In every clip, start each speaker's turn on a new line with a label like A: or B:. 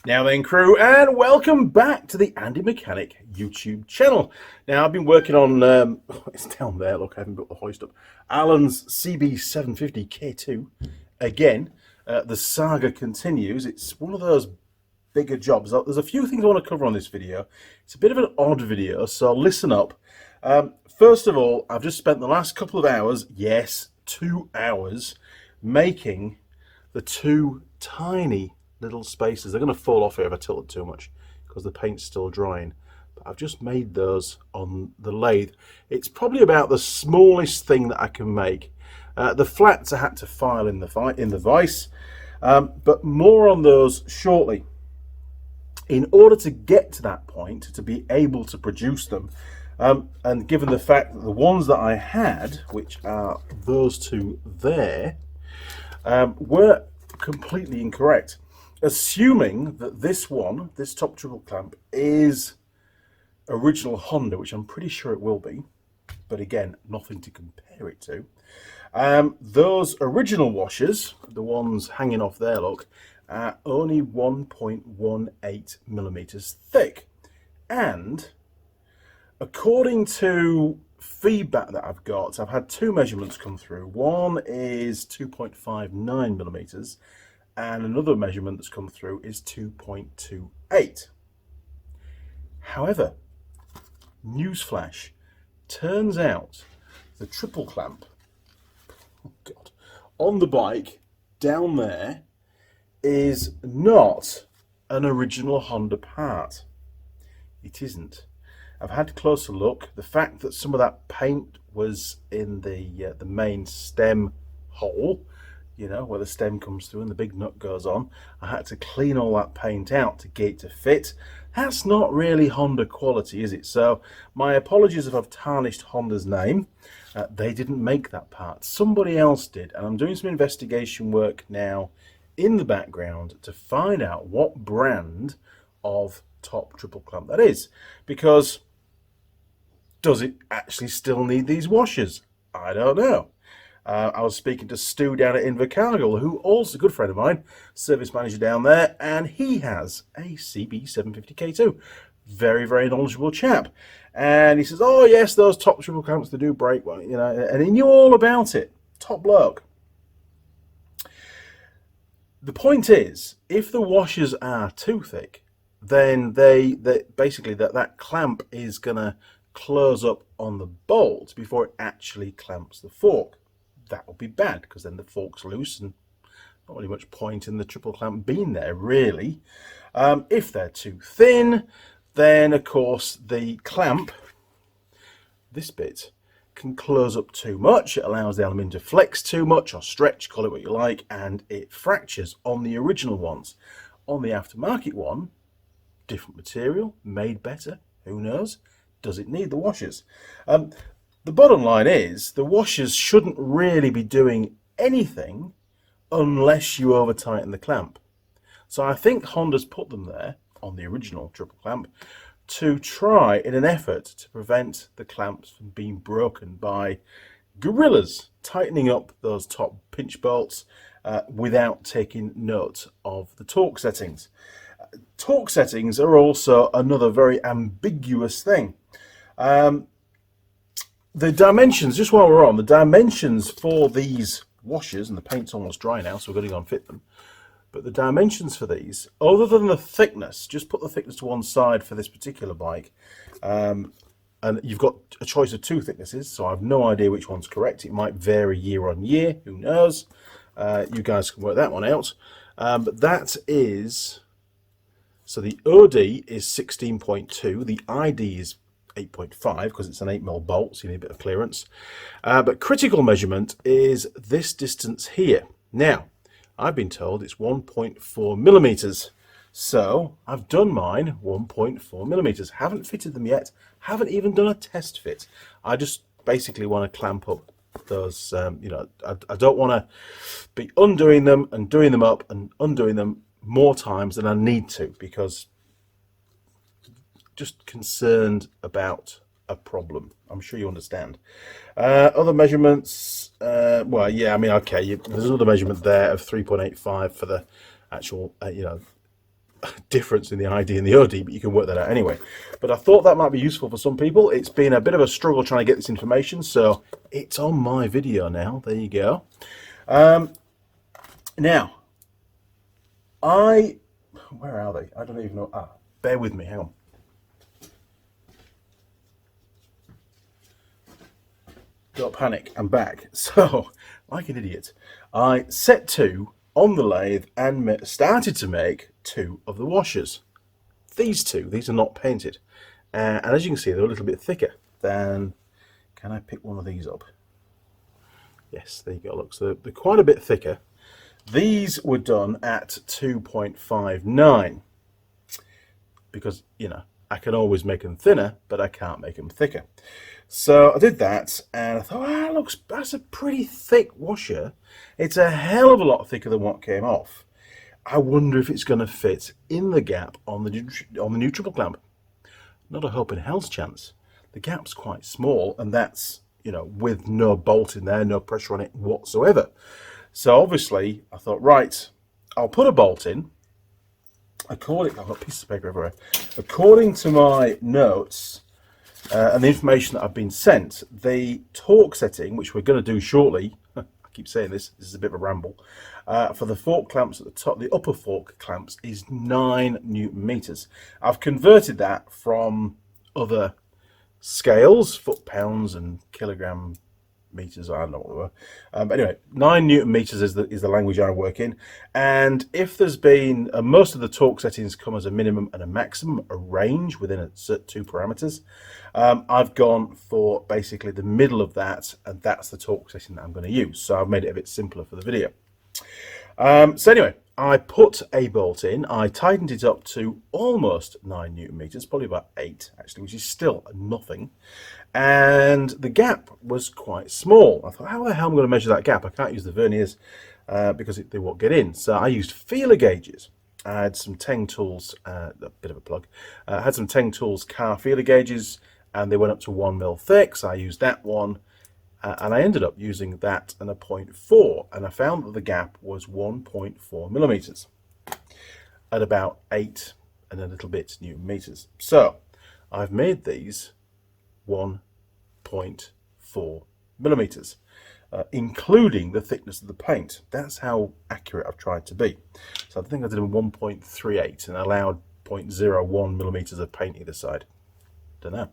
A: Now then, crew, and welcome back to the Andy Mechanic YouTube channel. Now, I've been working on, it's down there, look, I haven't got the hoist up, Alan's CB750 K2. Again, the saga continues. It's one of those bigger jobs. There's a few things I want to cover on this video. It's a bit of an odd video, so listen up. First of all, I've just spent the last couple of hours, yes, 2 hours, making the two tiny little spaces. They're going to fall off here if I tilt it too much because the paint's still drying. But I've just made those on the lathe. It's probably about the smallest thing that I can make. The flats I had to file in the vise, but more on those shortly. In order to get to that point, to be able to produce them, and given the fact that the ones that I had, which are those two there, were completely incorrect. Assuming that this one, this top triple clamp, is original Honda, which I'm pretty sure it will be, but again, nothing to compare it to. Those original washers, the ones hanging off there, look, are only 1.18 millimeters thick. And according to feedback that I've got, I've had two measurements come through. One is 2.59 millimeters, and another measurement that's come through is 2.28. However, newsflash, turns out the triple clamp, oh God, on the bike down there is not an original Honda part. It isn't. I've had a closer look. The fact that some of that paint was in the main stem hole, you know, where the stem comes through and the big nut goes on, I had to clean all that paint out to get it to fit. That's not really Honda quality, is it? So my apologies if I've tarnished Honda's name. They didn't make that part. Somebody else did, and I'm doing some investigation work now in the background to find out what brand of top triple clamp that is, because does it actually still need these washers? I don't know. I was speaking to Stu down at Invercargill, who also a good friend of mine, service manager down there, and he has a CB750 K2. Very, very knowledgeable chap. And he says, oh yes, those top triple clamps, they do break, well, you know, and he knew all about it. Top bloke. The point is, if the washers are too thick, then they basically that clamp is going to close up on the bolt before it actually clamps the fork. That will be bad because then the fork's loose and not really much point in the triple clamp being there, really. If they're too thin, then of course the clamp, this bit, can close up too much. It allows the aluminium to flex too much or stretch, call it what you like, and it fractures on the original ones. On the aftermarket one, different material, made better, who knows? Does it need the washers? The bottom line is the washers shouldn't really be doing anything unless you over tighten the clamp. So I think Honda's put them there on the original triple clamp to try in an effort to prevent the clamps from being broken by gorillas tightening up those top pinch bolts without taking note of the torque settings. Torque settings are also another very ambiguous thing. The dimensions, just while we're on, the dimensions for these washers, and the paint's almost dry now, so we're going to go and fit them. But the dimensions for these, other than the thickness, just put the thickness to one side for this particular bike, and you've got a choice of two thicknesses, so I have no idea which one's correct. It might vary year on year, who knows? You guys can work that one out. But that is, so the OD is 16.2, the ID is 8.5 because it's an 8mm bolt, so you need a bit of clearance. But critical measurement is this distance here. Now, I've been told it's 1.4 millimeters. So I've done mine 1.4 millimeters. Haven't fitted them yet. Haven't even done a test fit. I just basically want to clamp up those, you know, I don't want to be undoing them and doing them up and undoing them more times than I need to, because just concerned about a problem. I'm sure you understand. Other measurements, well, yeah, I mean, okay, there's another measurement there of 3.85 for the actual, you know, difference in the ID and the OD, but you can work that out anyway. But I thought that might be useful for some people. It's been a bit of a struggle trying to get this information, so it's on my video now. There you go. Now, where are they? I don't even know. Bear with me, hang on. Don't panic, I'm back. So, like an idiot, I set 2 on the lathe and started to make 2 of the washers. These are not painted. And as you can see, they're a little bit thicker than... Can I pick one of these up? Yes, there you go. Look, so they're quite a bit thicker. These were done at 2.59 because, you know, I can always make them thinner, but I can't make them thicker. So I did that, and I thought, that's a pretty thick washer. It's a hell of a lot thicker than what came off. I wonder if it's going to fit in the gap on the new triple clamp. Not a hope in hell's chance. The gap's quite small, and that's, you know, with no bolt in there, no pressure on it whatsoever. So obviously, I thought, right, I'll put a bolt in. I've got pieces of paper everywhere. According to my notes and the information that I've been sent, the torque setting, which we're going to do shortly, I keep saying this is a bit of a ramble, for the fork clamps at the top, the upper fork clamps, is 9 Newton meters. I've converted that from other scales, foot pounds and kilogram meters, I don't know what they were. But anyway, 9 Newton meters is the language I work in. And if there's been, most of the torque settings come as a minimum and a maximum, a range within a certain 2 parameters. I've gone for basically the middle of that, and that's the torque setting that I'm going to use. So I've made it a bit simpler for the video. So anyway, I put a bolt in. I tightened it up to almost 9 Newton meters, probably about 8 actually, which is still nothing. And the gap was quite small. I thought, how the hell am I going to measure that gap? I can't use the verniers because they won't get in. So I used feeler gauges. I had some Teng Tools, a bit of a plug. I had some Teng Tools car feeler gauges, and they went up to 1 mil thick. So I used that one. And I ended up using that and a 0.4, and I found that the gap was 1.4 millimeters at about 8 and a little bit Newton meters. So I've made these 1.4 millimeters, including the thickness of the paint. That's how accurate I've tried to be. So I think I did a 1.38 and allowed 0.01 millimeters of paint either side. Don't know.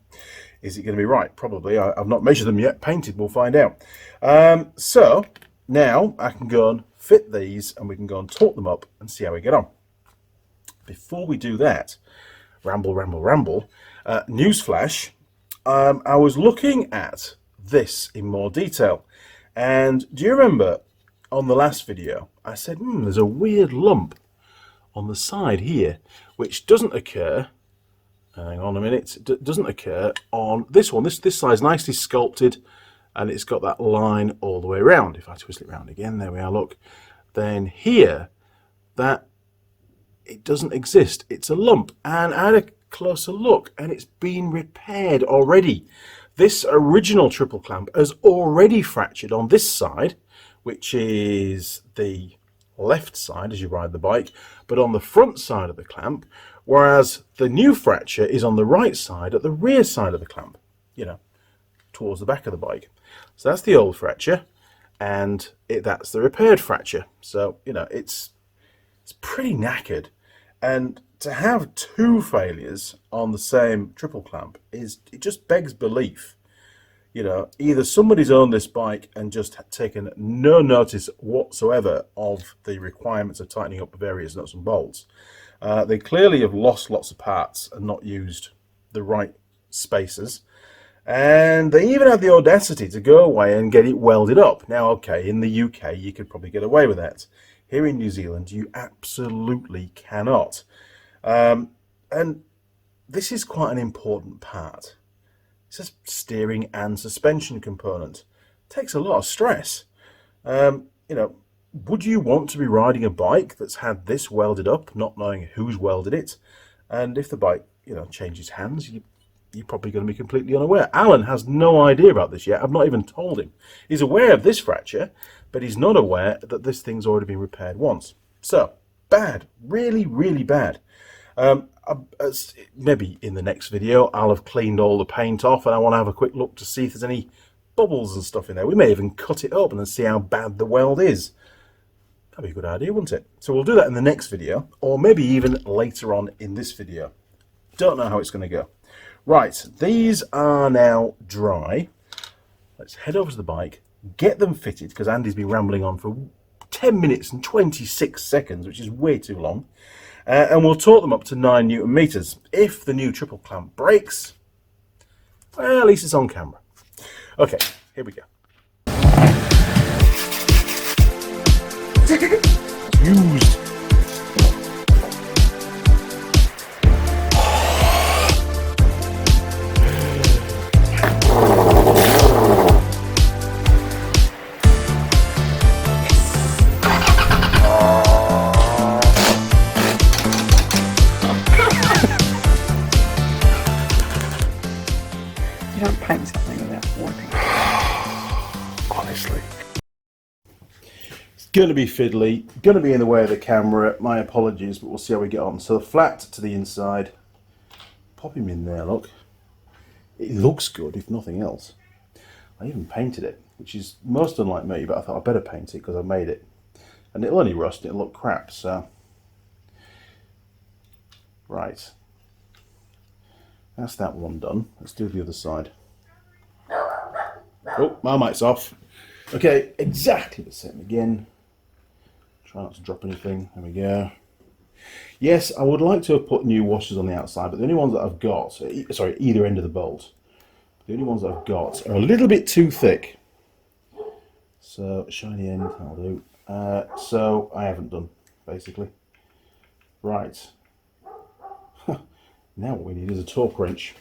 A: Is it going to be right? Probably. I've not measured them yet. Painted, we'll find out. So now I can go and fit these, and we can go and torque them up and see how we get on. Before we do that, ramble, newsflash, I was looking at this in more detail. And do you remember on the last video, I said, there's a weird lump on the side here, which doesn't occur. Hang on a minute. It doesn't occur on this one. This side's nicely sculpted, and it's got that line all the way around. If I twist it around again, there we are, look. Then here, that it doesn't exist. It's a lump. And I had a closer look, and it's been repaired already. This original triple clamp has already fractured on this side, which is the left side as you ride the bike, but on the front side of the clamp, whereas the new fracture is on the right side at the rear side of the clamp, you know, towards the back of the bike. So that's the old fracture, and that's the repaired fracture. So, you know, it's pretty knackered, and to have 2 failures on the same triple clamp it just begs belief. You know, either somebody's owned this bike and just taken no notice whatsoever of the requirements of tightening up various nuts and bolts. They clearly have lost lots of parts and not used the right spacers. And they even had the audacity to go away and get it welded up. Now, okay, in the UK, you could probably get away with that. Here in New Zealand, you absolutely cannot. And this is quite an important part. It's a steering and suspension component. It takes a lot of stress. You know, would you want to be riding a bike that's had this welded up, not knowing who's welded it? And if the bike, you know, changes hands, you're probably going to be completely unaware. Alan has no idea about this yet. I've not even told him. He's aware of this fracture, but he's not aware that this thing's already been repaired once. So, bad, really, really bad. Maybe in the next video I'll have cleaned all the paint off and I want to have a quick look to see if there's any bubbles and stuff in there. We may even cut it open and see how bad the weld is. That'd be a good idea, wouldn't it? So we'll do that in the next video, or maybe even later on in this video. Don't know how it's going to go. Right, these are now dry. Let's head over to the bike, get them fitted, because Andy's been rambling on for 10 minutes and 26 seconds, which is way too long. And we'll torque them up to 9 Newton meters. If the new triple clamp breaks, well, at least it's on camera. Okay, here we go. Used.
B: You don't paint something without warning.
A: Honestly. It's going to be fiddly, going to be in the way of the camera. My apologies, but we'll see how we get on. So flat to the inside. Pop him in there, look. It looks good, if nothing else. I even painted it, which is most unlike me, but I thought I'd better paint it because I made it. And it'll only rust, it'll look crap, so. Right. That's that one done. Let's do the other side. Oh, Marmite's off. Okay, exactly the same again. Try not to drop anything. There we go. Yes, I would like to have put new washers on the outside, but the only ones that I've got, sorry, either end of the bolt. The only ones that I've got are a little bit too thick. So, shiny end, that'll do. So, I haven't done, basically. Right. Now what we need is a torque wrench.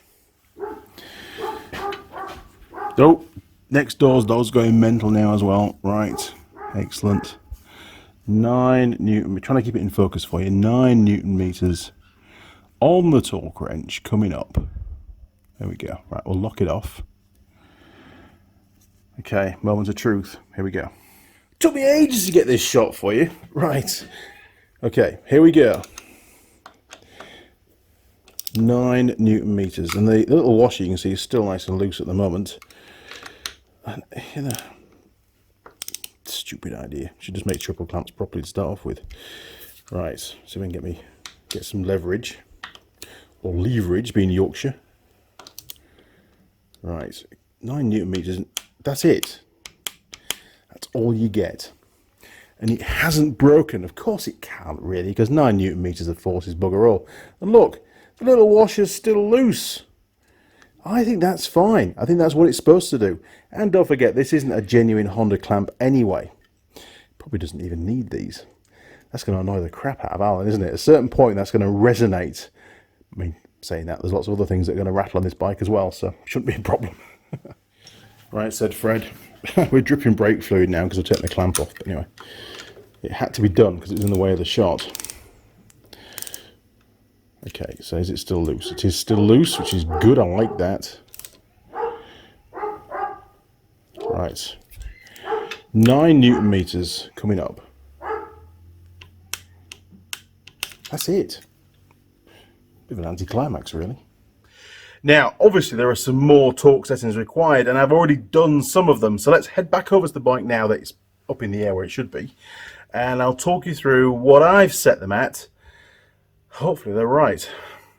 A: Oh, next door's going mental now as well. Right, excellent. 9 Newton, we're trying to keep it in focus for you. 9 Newton meters on the torque wrench coming up. There we go. Right, we'll lock it off. Okay, moment of truth. Here we go. Took me ages to get this shot for you. Right. Okay, here we go. 9 Newton meters, and the little washer you can see is still nice and loose at the moment. And, you know, stupid idea. Should just make triple clamps properly to start off with. Right, so we can get some leverage, or leverage, being Yorkshire. Right, 9 Newton meters. That's it. That's all you get. And it hasn't broken. Of course it can't really, because 9 Newton meters of force is bugger all. And look. The little washer's still loose. I think that's fine. I think that's what it's supposed to do. And don't forget, this isn't a genuine Honda clamp anyway. Probably doesn't even need these. That's going to annoy the crap out of Alan, isn't it? At a certain point, that's going to resonate. I mean, saying that, there's lots of other things that are going to rattle on this bike as well, so shouldn't be a problem. Right, said Fred. We're dripping brake fluid now because I've taken the clamp off. But anyway, it had to be done because it was in the way of the shot. Okay, so is it still loose? It is still loose, which is good. I like that. Right. 9 Newton meters coming up. That's it. Bit of an anticlimax, really. Now, obviously, there are some more torque settings required, and I've already done some of them. So let's head back over to the bike now that it's up in the air where it should be. And I'll talk you through what I've set them at. Hopefully they're right.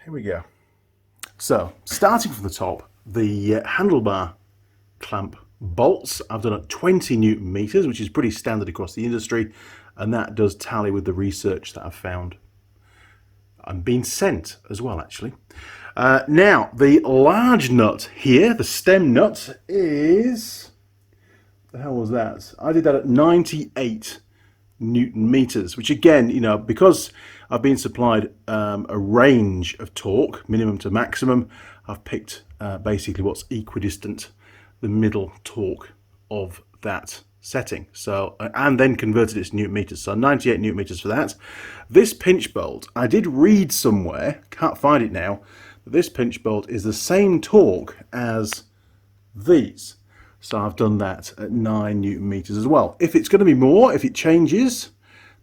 A: Here we go. So, starting from the top, the handlebar clamp bolts I've done at 20 Newton meters, which is pretty standard across the industry, and that does tally with the research that I've found. I'm being sent as well, actually. Now, the large nut here, the stem nut, is... What the hell was that? I did that at 98 Newton meters, which again, you know, because I've been supplied a range of torque, minimum to maximum, I've picked basically what's equidistant, the middle torque of that setting. So, and then converted it to Newton meters. So 98 Newton meters for that. This pinch bolt, I did read somewhere, can't find it now, but this pinch bolt is the same torque as these. So I've done that at 9 Newton meters as well. If it's going to be more, if it changes,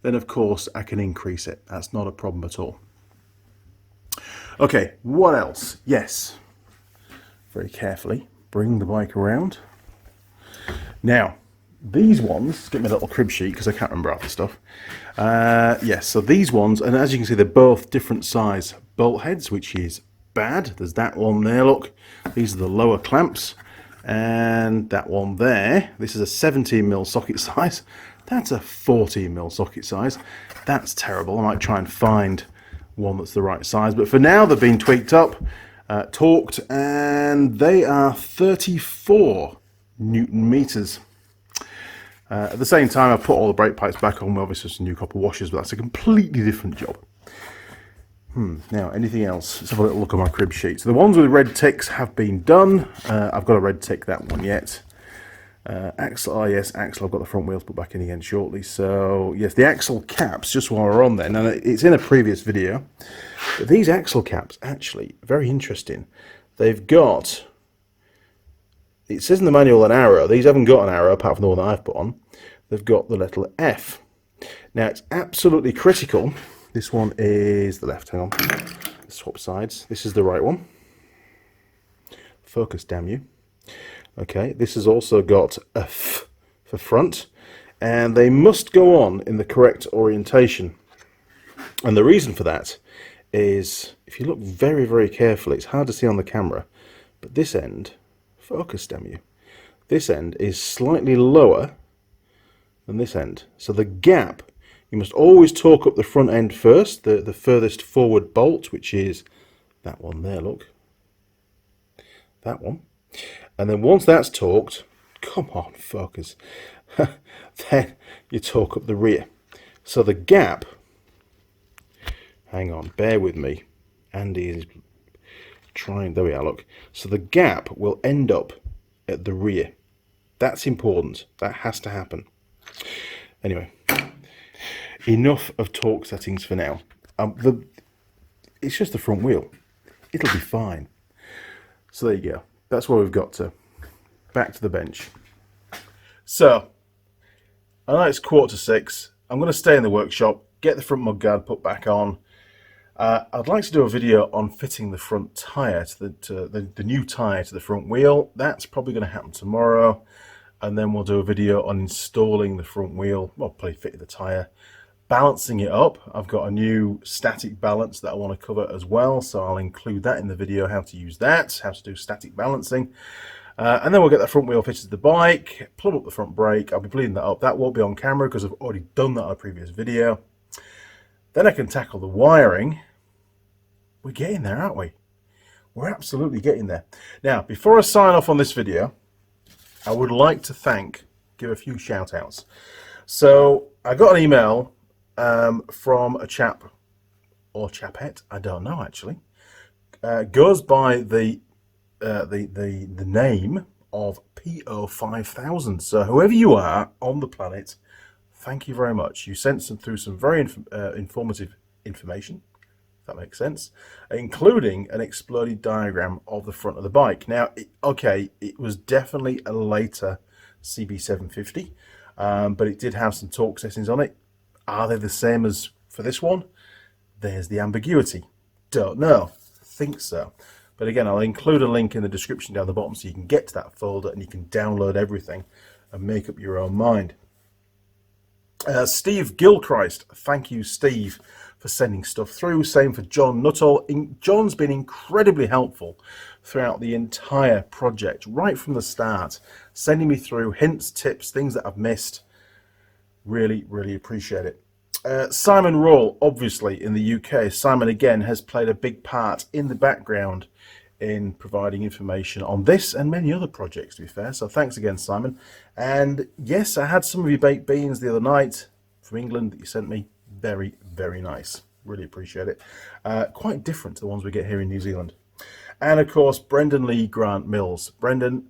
A: then of course I can increase it. That's not a problem at all. Okay, what else? Yes, very carefully bring the bike around. Now, these ones, get me a little crib sheet because I can't remember half the stuff. Yes, so these ones, and as you can see, they're both different size bolt heads, which is bad. There's that one there, look. These are the lower clamps. And that one there, this is a 17mm socket size. That's a 14mm socket size. That's terrible. I might try and find one that's the right size. But for now, they've been tweaked up, torqued, and they are 34 Newton meters. At the same time, I put all the brake pipes back on, obviously some new copper washers, but that's a completely different job. Now, anything else? Let's have a little look at my crib sheet. So the ones with red ticks have been done. I've got a red tick, that one yet. Axle, oh yes, axle, I've got the front wheels put back in again shortly. So yes, the axle caps, just while we're on there. Now, it's in a previous video. But these axle caps, actually, very interesting. They've got, it says in the manual an arrow. These haven't got an arrow apart from the one that I've put on. They've got the letter F. Now, it's absolutely critical. This one is the left, hang on. Let's swap sides. This is the right one. Focus, damn you. Okay, this has also got a F for front, and they must go on in the correct orientation. And the reason for that is, if you look very, very carefully, it's hard to see on the camera, but this end, focus, damn you, this end is slightly lower than this end. So the gap, you must always torque up the front end first, the furthest forward bolt, which is that one there, look. That one. And then once that's torqued, come on, focus, then you torque up the rear. So the gap, hang on, bear with me. Andy is trying, there we are, look. So the gap will end up at the rear. That's important. That has to happen. Anyway. Enough of torque settings for now. It's just the front wheel. It'll be fine. So there you go. That's where we've got to. Back to the bench. So, I know it's 5:45. I'm going to stay in the workshop, get the front mudguard put back on. I'd like to do a video on fitting the front tyre, to the new tyre to the front wheel. That's probably going to happen tomorrow. And then we'll do a video on installing the front wheel, well, probably fitting the tyre. Balancing it up, I've got a new static balance that I want to cover as well, so I'll include that in the video, how to use that, how to do static balancing. And then we'll get the front wheel fitted to the bike, plumb up the front brake. I'll be bleeding that up. That won't be on camera because I've already done that on a previous video. Then I can tackle the wiring. We're getting there, aren't we? We're absolutely getting there. Now, before I sign off on this video, I would like to give a few shout outs. So I got an email from a chap or chapette, I don't know actually, goes by the name of PO5000. So whoever you are on the planet, thank you very much. You sent through some very informative information, if that makes sense, including an exploded diagram of the front of the bike. Now, it was definitely a later CB750, but it did have some torque settings on it. Are they the same as for this one? There's the ambiguity. Don't know. Think so. But again, I'll include a link in the description down the bottom so you can get to that folder and you can download everything and make up your own mind. Steve Gilchrist, thank you, Steve, for sending stuff through. Same for John Nuttall. John's been incredibly helpful throughout the entire project, right from the start, sending me through hints, tips, things that I've missed. Really, really appreciate it. Simon Rawle, obviously in the UK. Simon, again, has played a big part in the background in providing information on this and many other projects, to be fair. So thanks again, Simon. And yes, I had some of your baked beans the other night from England that you sent me. Very, very nice. Really appreciate it. Quite different to the ones we get here in New Zealand. And of course, Brendan Lee Grant Mills. Brendan,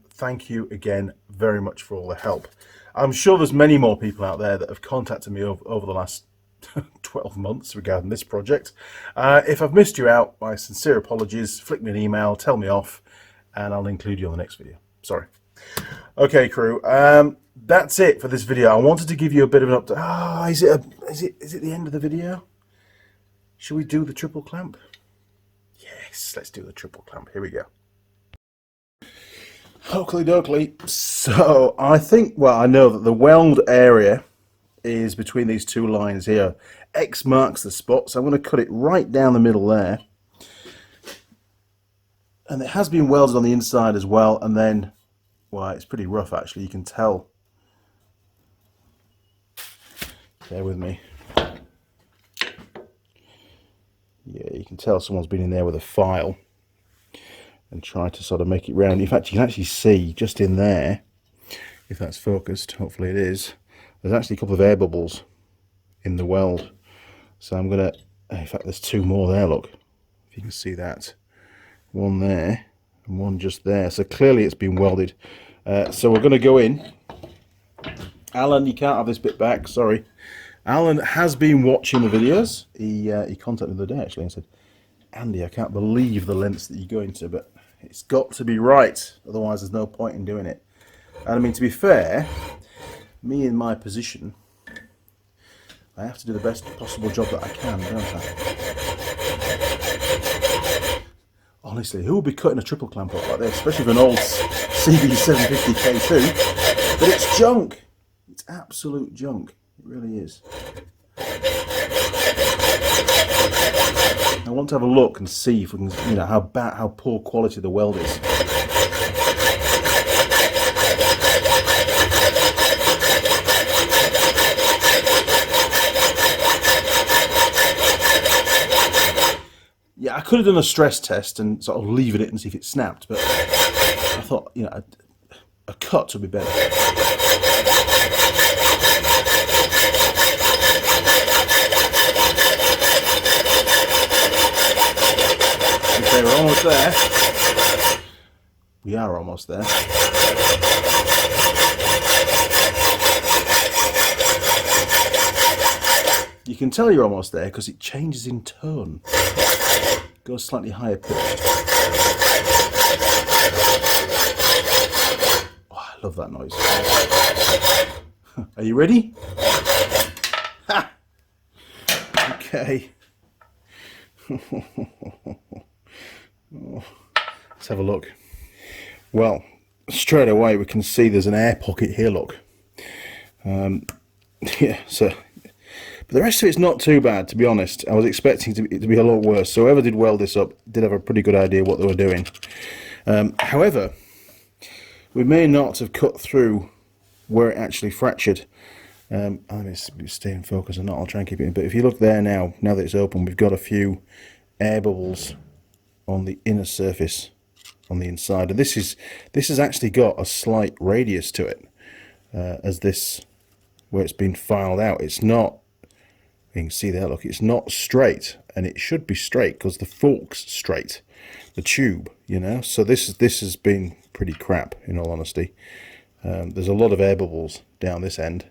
A: thank you again very much for all the help. I'm sure there's many more people out there that have contacted me over the last 12 months regarding this project. If I've missed you out, my sincere apologies. Flick me an email, tell me off, and I'll include you on the next video. Sorry. Okay, crew. That's it for this video. I wanted to give you a bit of an update. Ah, is it the end of the video? Shall we do the triple clamp? Yes, let's do the triple clamp. Here we go. Oakley dokley. So I think, well, I know that the weld area is between these two lines here. X marks the spot, so I'm going to cut it right down the middle there. And it has been welded on the inside as well, and then, well, it's pretty rough actually, you can tell. Bear with me. Yeah, you can tell someone's been in there with a file and tried to sort of make it round. In fact, you can actually see just in there, if that's focused, hopefully it is, there's actually a couple of air bubbles in the weld. So I'm going to, in fact, there's two more there, look. If you can see that. One there and one just there. So clearly it's been welded. So we're going to go in. Alan, you can't have this bit back, sorry. Alan has been watching the videos. He contacted me the other day actually and said, Andy, I can't believe the lengths that you're going to, but it's got to be right, otherwise there's no point in doing it. And I mean, to be fair, me in my position, I have to do the best possible job that I can, don't I? Honestly, who would be cutting a triple clamp up like this, especially with an old CB750 K2? But it's junk. It's absolute junk. It really is. I want to have a look and see if we can, you know, how poor quality the weld is. Yeah, I could have done a stress test and sort of leave it and see if it snapped, but I thought, you know, a cut would be better. Okay, we're almost there. We are almost there. You can tell you're almost there because it changes in tone. Goes slightly higher pitched. Oh, I love that noise. Are you ready? Ha! Okay. Let's have a look. Well, straight away we can see there's an air pocket here, look. Yeah, so but the rest of it's not too bad, to be honest. I was expecting it to be a lot worse. So whoever did weld this up did have a pretty good idea what they were doing. However, we may not have cut through where it actually fractured. I mean, stay in focus or not, I'll try and keep it in. But if you look there now that it's open, we've got a few air bubbles on the inner surface on the inside. And this has actually got a slight radius to it, as this, where it's been filed out. It's not, you can see there, look, it's not straight, and it should be straight because the fork's straight, the tube, you know. So this has been pretty crap, in all honesty. There's a lot of air bubbles down this end.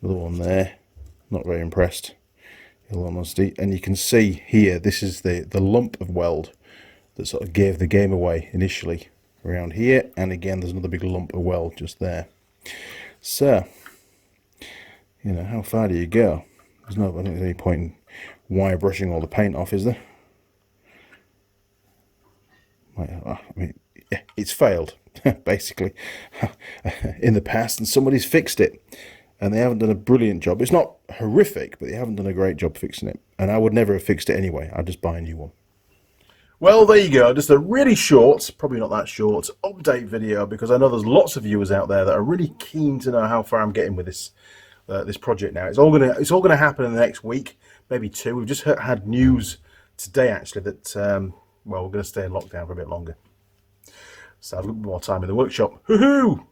A: Another one there, not very impressed, in all honesty. And you can see here, this is the lump of weld that sort of gave the game away initially, around here, and again there's another big lump of weld just there. So, you know, how far do you go? I don't think there's any point in wire brushing all the paint off, is there? I mean, yeah, it's failed, basically, in the past, and somebody's fixed it. And they haven't done a brilliant job. It's not horrific, but they haven't done a great job fixing it. And I would never have fixed it anyway. I'd just buy a new one. Well, there you go. Just a really short, probably not that short, update video, because I know there's lots of viewers out there that are really keen to know how far I'm getting with this this project now. It's all gonna happen in the next week, maybe two. We've just had news today actually that well, we're going to stay in lockdown for a bit longer. So I've got more time in the workshop. Hoo-hoo!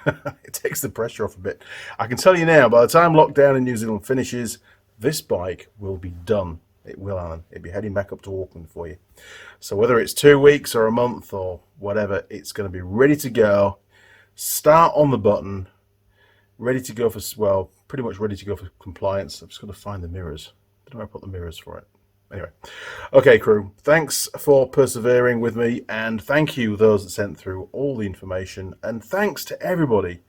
A: It takes the pressure off a bit. I can tell you now, by the time lockdown in New Zealand finishes, this bike will be done. It will, Alan. It'll be heading back up to Auckland for you. So whether it's 2 weeks or a month or whatever, it's going to be ready to go. Start on the button. Ready to go for, well, pretty much ready to go for compliance. I've just got to find the mirrors. I don't know where I put the mirrors for it. Anyway, okay, crew, thanks for persevering with me, and thank you those that sent through all the information, and thanks to everybody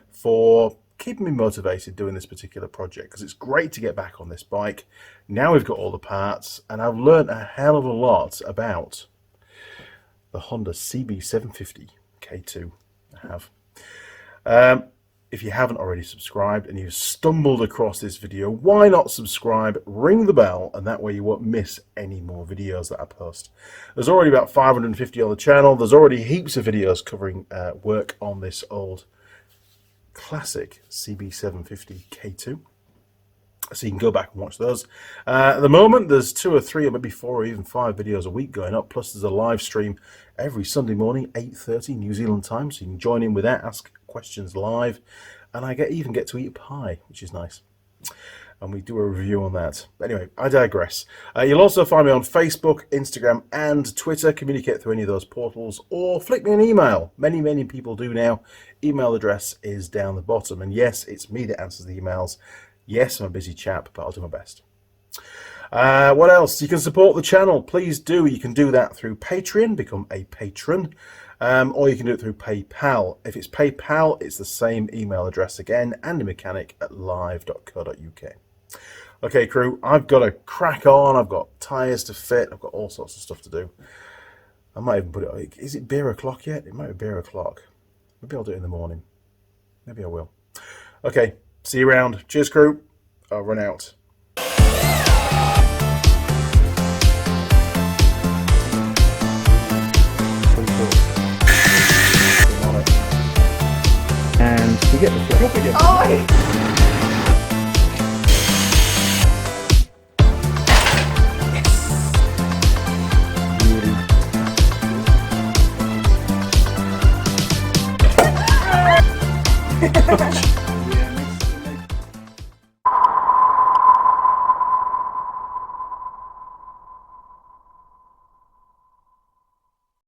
A: for keeping me motivated doing this particular project, because it's great to get back on this bike. Now we've got all the parts, and I've learned a hell of a lot about the Honda CB750 K2. I have. If you haven't already subscribed and you've stumbled across this video, why not subscribe, ring the bell, and that way you won't miss any more videos that I post. There's already about 550 on the channel. There's already heaps of videos covering work on this old classic CB750 K2. So you can go back and watch those. At the moment, there's 2 or 3 or maybe 4 or even 5 videos a week going up. Plus, there's a live stream every Sunday morning, 8:30 New Zealand time. So you can join in with that, ask questions live. And I even get to eat pie, which is nice. And we do a review on that. Anyway, I digress. You'll also find me on Facebook, Instagram, and Twitter. Communicate through any of those portals, or flick me an email. Many people do now. Email address is down the bottom. And yes, it's me that answers the emails. Yes, I'm a busy chap, but I'll do my best. What else? You can support the channel. Please do. You can do that through Patreon, become a patron, or you can do it through PayPal. If it's PayPal, it's the same email address again, andymechanic@live.co.uk. Okay, crew, I've got to crack on. I've got tyres to fit. I've got all sorts of stuff to do. I might even put it. Is it beer o'clock yet? It might be beer o'clock. Maybe I'll do it in the morning. Maybe I will. Okay. See you around. Cheers, crew. I'll run out.
B: And you get the flip.
C: Oh,